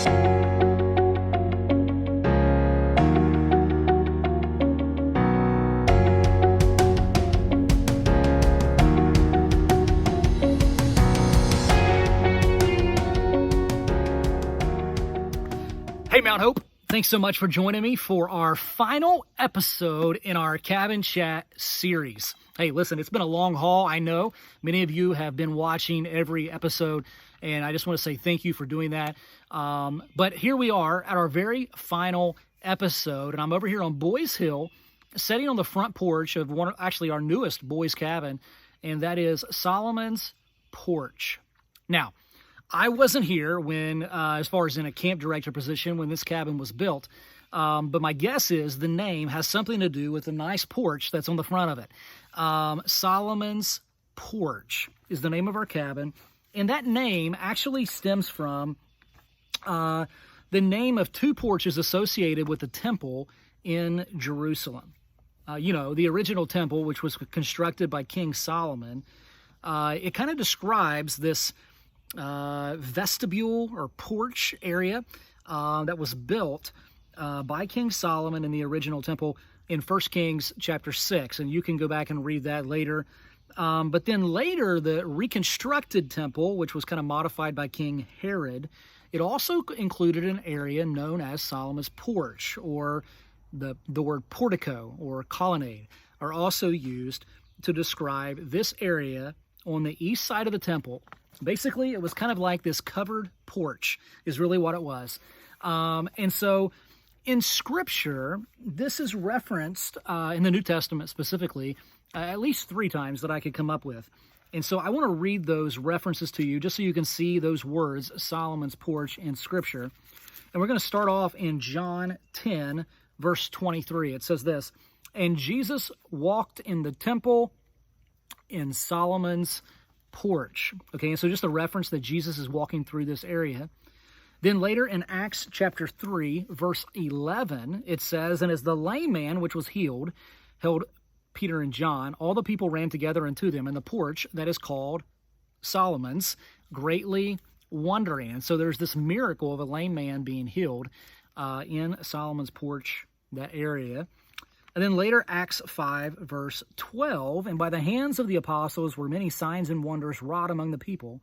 Hey, Mount Hope, thanks so much for joining me for our final episode in our Cabin Chat series. Hey, listen, it's been a long haul, I know. Many of you have been watching every episode, and I just want to say thank you for doing that. But here we are at our very final episode, and I'm over here on Boys Hill, sitting on the front porch of our newest boys' cabin, and that is Solomon's Porch. Now, I wasn't here when, as far as in a camp director position, when this cabin was built. But my guess is the name has something to do with the nice porch that's on the front of it. Solomon's Porch is the name of our cabin. And that name actually stems from the name of two porches associated with the temple in Jerusalem. The original temple, which was constructed by King Solomon, it kind of describes this vestibule or porch area that was built by King Solomon in the original temple in 1 Kings chapter 6, and you can go back and read that later. But then later, the reconstructed temple, which was kind of modified by King Herod, it also included an area known as Solomon's Porch, or the word portico or colonnade are also used to describe this area on the east side of the temple. Basically, it was kind of like this covered porch is really what it was. And so in Scripture, this is referenced in the New Testament specifically at least 3 times that I could come up with. And so I want to read those references to you just so you can see those words, Solomon's Porch, in Scripture. And we're going to start off in John 10, verse 23. It says this, "And Jesus walked in the temple in Solomon's Porch." Okay, and so just a reference that Jesus is walking through this area. Then later in Acts chapter 3, verse 11, it says, "And as the lame man which was healed held Peter and John, all the people ran together unto them in the porch that is called Solomon's, greatly wondering." And so there's this miracle of a lame man being healed in Solomon's Porch, that area. And then later, Acts 5, verse 12, "And by the hands of the apostles were many signs and wonders wrought among the people,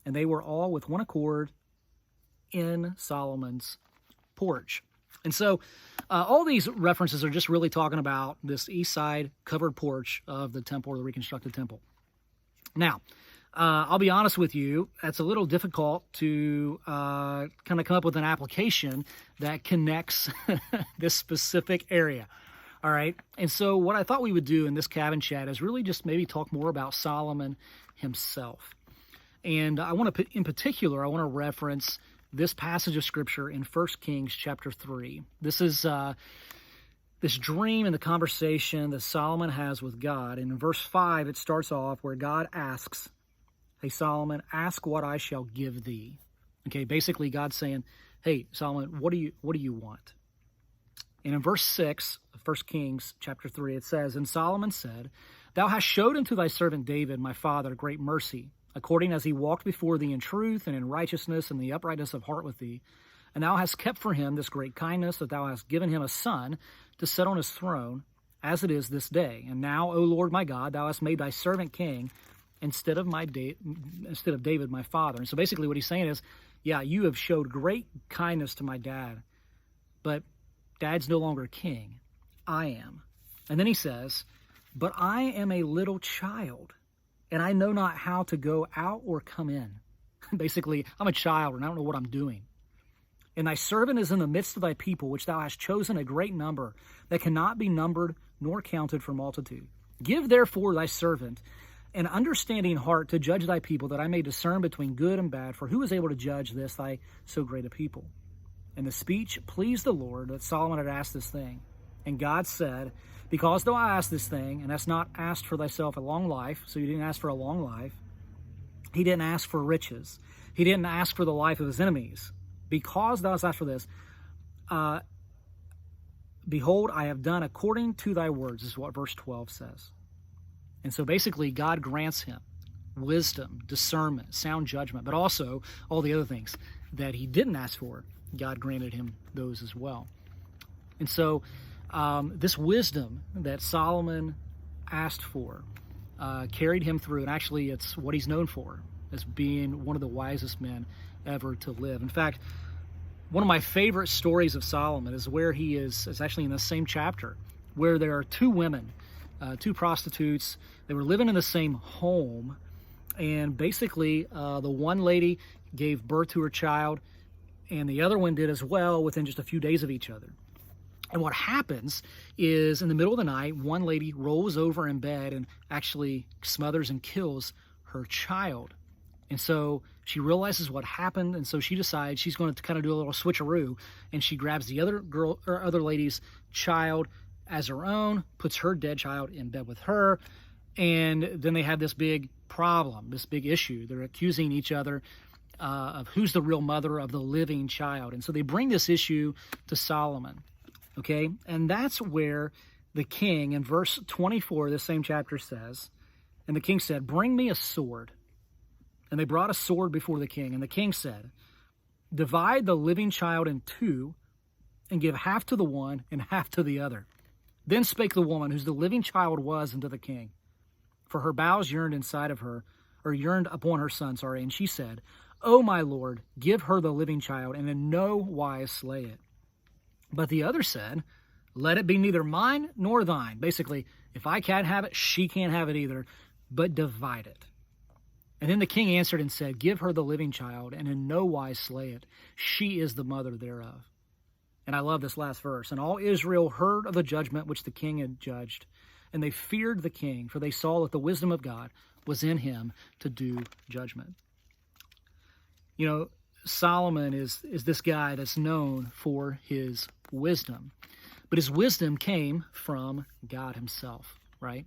and they were all with one accord in Solomon's Porch." And so all these references are just really talking about this east side covered porch of the temple, or the reconstructed temple. Now, I'll be honest with you, it's a little difficult to kind of come up with an application that connects this specific area. All right, and so what I thought we would do in this cabin chat is really just maybe talk more about Solomon himself. And I want to, in particular, I want to reference this passage of Scripture in 1 Kings chapter 3. This is this dream and the conversation that Solomon has with God. And in verse 5, it starts off where God asks, "Hey, Solomon, ask what I shall give thee." Okay, basically God's saying, "Hey, Solomon, what do you want?" And in verse 6 of 1 Kings chapter 3, it says, "And Solomon said, Thou hast showed unto thy servant David, my father, great mercy, according as he walked before thee in truth and in righteousness and the uprightness of heart with thee. And thou hast kept for him this great kindness, that thou hast given him a son to sit on his throne, as it is this day. And now, O Lord my God, thou hast made thy servant king instead of David my father." And so basically what he's saying is, yeah, you have showed great kindness to my dad, but Dad's no longer king. I am. And then he says, "But I am a little child, and I know not how to go out or come in." Basically, I'm a child, and I don't know what I'm doing. "And thy servant is in the midst of thy people, which thou hast chosen a great number, that cannot be numbered nor counted for multitude. Give therefore thy servant an understanding heart to judge thy people, that I may discern between good and bad. For who is able to judge this thy so great a people?" And the speech pleased the Lord that Solomon had asked this thing. And God said, "Because thou hast asked this thing, and hast not asked for thyself a long life," so you didn't ask for a long life. He didn't ask for riches. He didn't ask for the life of his enemies. "Because thou hast asked for this, behold, I have done according to thy words," is what verse 12 says. And so basically, God grants him wisdom, discernment, sound judgment, but also all the other things. that he didn't ask for, God granted him those as well. And so this wisdom that Solomon asked for carried him through, and actually it's what he's known for, as being one of the wisest men ever to live. In fact, one of my favorite stories of Solomon is where he is, it's actually in the same chapter, where there are two women, two prostitutes. They were living in the same home, and basically the one lady gave birth to her child, and the other one did as well within just a few days of each other. And what happens is, in the middle of the night, one lady rolls over in bed and actually smothers and kills her child. And so she realizes what happened, and so she decides she's going to kind of do a little switcheroo, and she grabs the other lady's child as her own, puts her dead child in bed with her, and then they have this big problem, this big issue. They're accusing each other of who's the real mother of the living child. And so they bring this issue to Solomon. Okay, and that's where the king, in verse 24, this same chapter says, and the king said, "Bring me a sword." And they brought a sword before the king. And the king said, "Divide the living child in two, and give half to the one and half to the other." Then spake the woman, whose the living child was, unto the king, for her bowels yearned inside of her, or yearned upon her son, and she said, "O my lord, give her the living child, and in no wise slay it." But the other said, "Let it be neither mine nor thine." Basically, if I can't have it, she can't have it either, but divide it. And then the king answered and said, "Give her the living child, and in no wise slay it. She is the mother thereof." And I love this last verse. "And all Israel heard of the judgment which the king had judged, and they feared the king, for they saw that the wisdom of God was in him to do judgment." You know, Solomon is this guy that's known for his wisdom. But his wisdom came from God himself, right?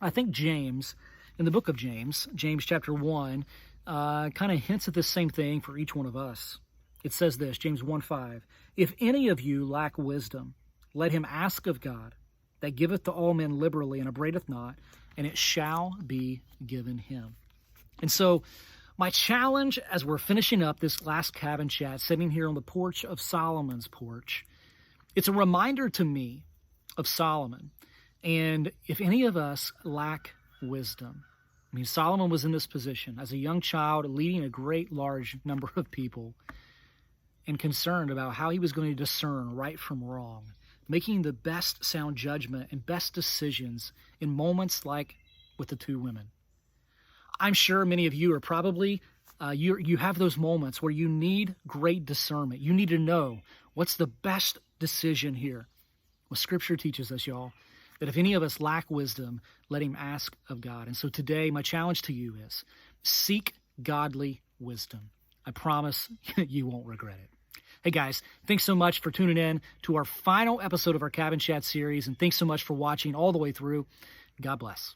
I think James, in the book of James, James chapter 1, kind of hints at the same thing for each one of us. It says this, James 1:5, "If any of you lack wisdom, let him ask of God, that giveth to all men liberally and upbraideth not, and it shall be given him." And so my challenge as we're finishing up this last cabin chat, sitting here on the porch of Solomon's porch, it's a reminder to me of Solomon. And if any of us lack wisdom, I mean, Solomon was in this position as a young child, leading a great large number of people, and concerned about how he was going to discern right from wrong, making the best sound judgment and best decisions in moments like with the two women. I'm sure many of you are probably, you have those moments where you need great discernment. You need to know what's the best decision here. Well, Scripture teaches us, y'all, that if any of us lack wisdom, let him ask of God. And so today, my challenge to you is seek godly wisdom. I promise you won't regret it. Hey guys, thanks so much for tuning in to our final episode of our Cabin Chat series, and thanks so much for watching all the way through. God bless.